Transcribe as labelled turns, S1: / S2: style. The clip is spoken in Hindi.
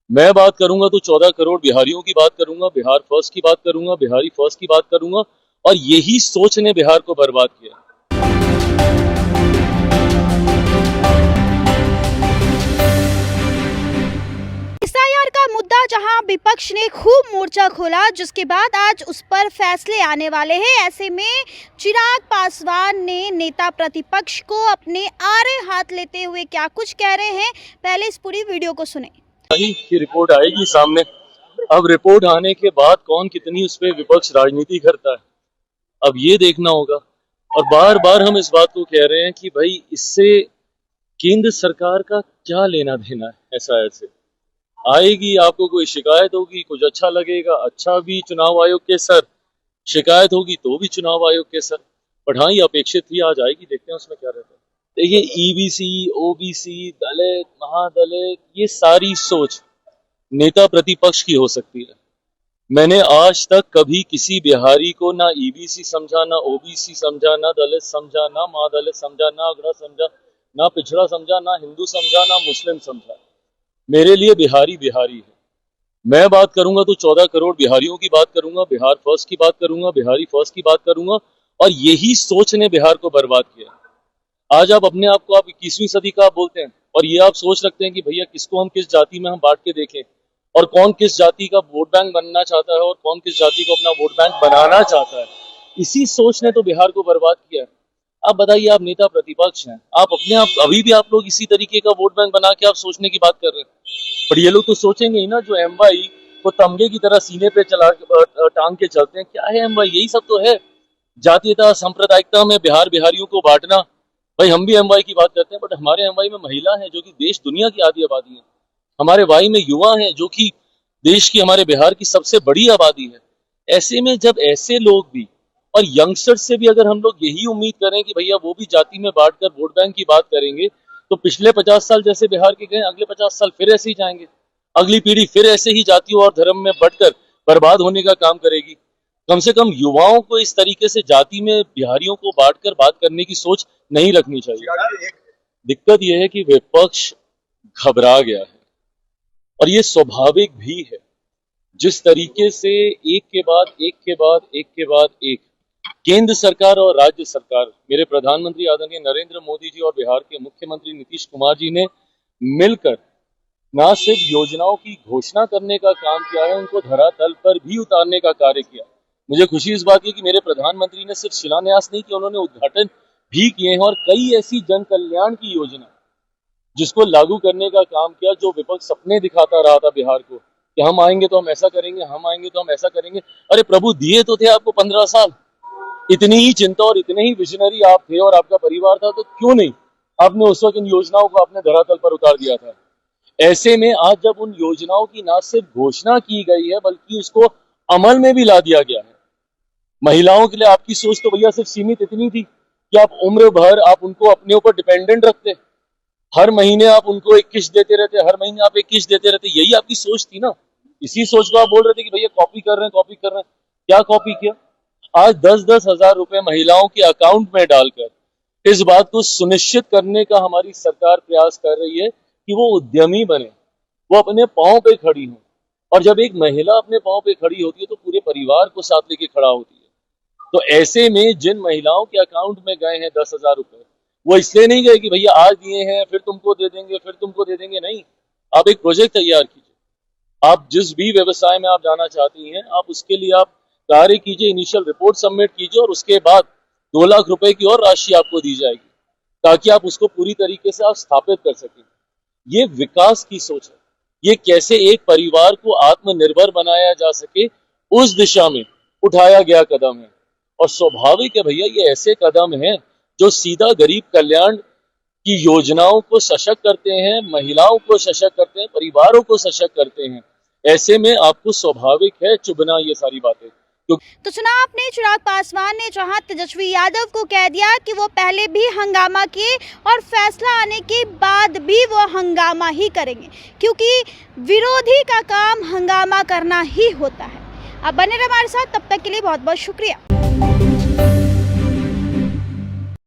S1: मैं बात करूंगा तो 14 करोड़ बिहारियों की बात करूंगा, बिहार फर्स्ट की बात करूंगा, बिहारी फर्स्ट की बात करूंगा। और यही सोच ने बिहार को बर्बाद किया।
S2: एसआईआर का मुद्दा जहां विपक्ष ने खूब मोर्चा खोला, जिसके बाद आज उस पर फैसले आने वाले हैं। ऐसे में चिराग पासवान ने नेता प्रतिपक्ष को अपने आड़े हाथ लेते हुए क्या कुछ कह रहे हैं, पहले इस पूरी वीडियो को सुने।
S1: की रिपोर्ट आएगी सामने। अब रिपोर्ट आने के बाद कौन कितनी उस पर विपक्ष राजनीति करता है, अब ये देखना होगा। और बार बार हम इस बात को कह रहे हैं कि भाई इससे केंद्र सरकार का क्या लेना देना है। ऐसे आएगी, आपको कोई शिकायत होगी, कुछ अच्छा लगेगा, अच्छा भी चुनाव आयोग के सर, शिकायत होगी तो भी चुनाव आयोग के सर। बट हाँ, ये अपेक्षित थी, आज आएगी, देखते हैं उसमें क्या रहता है। देखिए, ईबीसी, ओबीसी, दलित, महादलित, ये सारी सोच नेता प्रतिपक्ष की हो सकती है। मैंने आज तक कभी किसी बिहारी को ना ईबीसी समझा, ना ओबीसी समझा, ना दलित समझा, ना महादलित समझा, ना अगड़ा समझा, ना पिछड़ा समझा, ना हिंदू समझा, ना मुस्लिम समझा। मेरे लिए बिहारी बिहारी है। मैं बात करूंगा तो 14 करोड़ बिहारियों की बात करूंगा, बिहार फर्स्ट की बात करूंगा, बिहारी फर्स्ट की बात करूंगा। और यही सोच ने बिहार को बर्बाद किया। आज आप अपने आप को आप 21वीं सदी का बोलते हैं और ये आप सोच रखते हैं कि भैया किसको हम किस जाति में हम बांट के देखें, और कौन किस जाति का वोट बैंक बनना चाहता है और कौन किस जाति को अपना वोट बैंक बनाना चाहता है। इसी सोच ने तो बिहार को बर्बाद किया है। आप बताइए, आप नेता प्रतिपक्ष हैं, आप अपने आप अभी भी आप लोग इसी तरीके का वोट बैंक बना के आप सोचने की बात कर रहे हैं। पर ये लोग तो सोचेंगे ही ना, जो एमवाई को तमगे की तरह सीने पे चला टांग के चलते हैं। क्या है एमवाई? यही सब तो है, जातीयता सांप्रदायिकता में बिहार बिहारियों को बांटना। भाई हम भी एमवाई की बात करते हैं, बट हमारे एमवाई में महिला है जो कि देश दुनिया की आधी आबादी है। हमारे वाई में युवा हैं जो कि देश की, हमारे बिहार की सबसे बड़ी आबादी है। ऐसे में जब ऐसे लोग भी और यंगस्टर्स से भी अगर हम लोग यही उम्मीद करें कि भैया वो भी जाति में बांटकर वोट बैंक की बात करेंगे, तो पिछले 50 साल जैसे बिहार के गए, अगले 50 साल फिर ऐसे ही जाएंगे। अगली पीढ़ी फिर ऐसे ही जातियों और धर्म में बढ़कर बर्बाद होने का काम करेगी। कम से कम युवाओं को इस तरीके से जाति में बिहारियों को बांटकर बात करने की सोच नहीं रखनी चाहिए। दिक्कत यह है कि विपक्ष घबरा गया है और ये स्वाभाविक भी है। जिस तरीके से एक के बाद एक के बाद एक के बाद एक केंद्र सरकार और राज्य सरकार, मेरे प्रधानमंत्री आदरणीय नरेंद्र मोदी जी और बिहार के मुख्यमंत्री नीतीश कुमार जी ने मिलकर न सिर्फ योजनाओं की घोषणा करने का काम किया है, उनको धरातल पर भी उतारने का कार्य किया। मुझे खुशी इस बात की कि मेरे प्रधानमंत्री ने सिर्फ शिलान्यास नहीं किया, उन्होंने उद्घाटन भी किए हैं। और कई ऐसी जन कल्याण की योजना जिसको लागू करने का काम किया, जो विपक्ष सपने दिखाता रहा था बिहार को कि हम आएंगे तो हम ऐसा करेंगे, हम आएंगे तो हम ऐसा करेंगे। अरे प्रभु, दिए तो थे आपको 15 साल। इतनी ही चिंता और इतने ही विजनरी आप थे और आपका परिवार था, तो क्यों नहीं आपने उस वक्त इन योजनाओं को अपने धरातल पर उतार दिया था। ऐसे में आज जब उन योजनाओं की ना सिर्फ घोषणा की गई है बल्कि उसको अमल में भी ला दिया गया है। महिलाओं के लिए आपकी सोच तो भैया सिर्फ सीमित इतनी थी कि आप उम्र भर आप उनको अपने ऊपर डिपेंडेंट रखते, हर महीने आप उनको एक किस्त देते रहते, हर महीने आप एक किस्त देते रहते। यही आपकी सोच थी ना। इसी सोच को आप बोल रहे थे कि भैया कॉपी कर रहे हैं, कॉपी कर रहे हैं। क्या कॉपी किया? आज 10-10 हजार रुपए महिलाओं के अकाउंट में डालकर इस बात को सुनिश्चित करने का हमारी सरकार प्रयास कर रही है कि वो उद्यमी बने, वो अपने पांव पे खड़ी हो। और जब एक महिला अपने पांव पे खड़ी होती है तो पूरे परिवार को साथ लेके खड़ा होती है। तो ऐसे में जिन महिलाओं के अकाउंट में गए हैं 10,000 रुपए, वो इसलिए नहीं गए कि भैया आज दिए हैं फिर तुमको दे देंगे, फिर तुमको दे देंगे। नहीं, आप एक प्रोजेक्ट तैयार कीजिए। आप जिस भी व्यवसाय में आप जाना चाहती हैं, आप उसके लिए आप कार्य कीजिए, इनिशियल रिपोर्ट सबमिट कीजिए और उसके बाद 2 लाख रुपए की और राशि आपको दी जाएगी ताकि आप उसको पूरी तरीके से आप स्थापित कर सकें। ये विकास की सोच है। ये कैसे एक परिवार को आत्मनिर्भर बनाया जा सके, उस दिशा में उठाया गया कदम है। और स्वाभाविक है भैया, ये ऐसे कदम हैं जो सीधा गरीब कल्याण की योजनाओं को सशक्त करते हैं, महिलाओं को सशक्त करते हैं, परिवारों को सशक्त करते हैं। ऐसे में आपको स्वाभाविक है चुभना ये सारी बातें।
S2: तो सुना आपने, चिराग पासवान ने जहां तेजस्वी यादव को कह दिया कि वो पहले भी हंगामा किए और फैसला आने के बाद भी वो हंगामा ही करेंगे, क्योंकि विरोधी का काम हंगामा करना ही होता है। अब बने रहे हमारे साथ, तब तक के लिए बहुत बहुत शुक्रिया।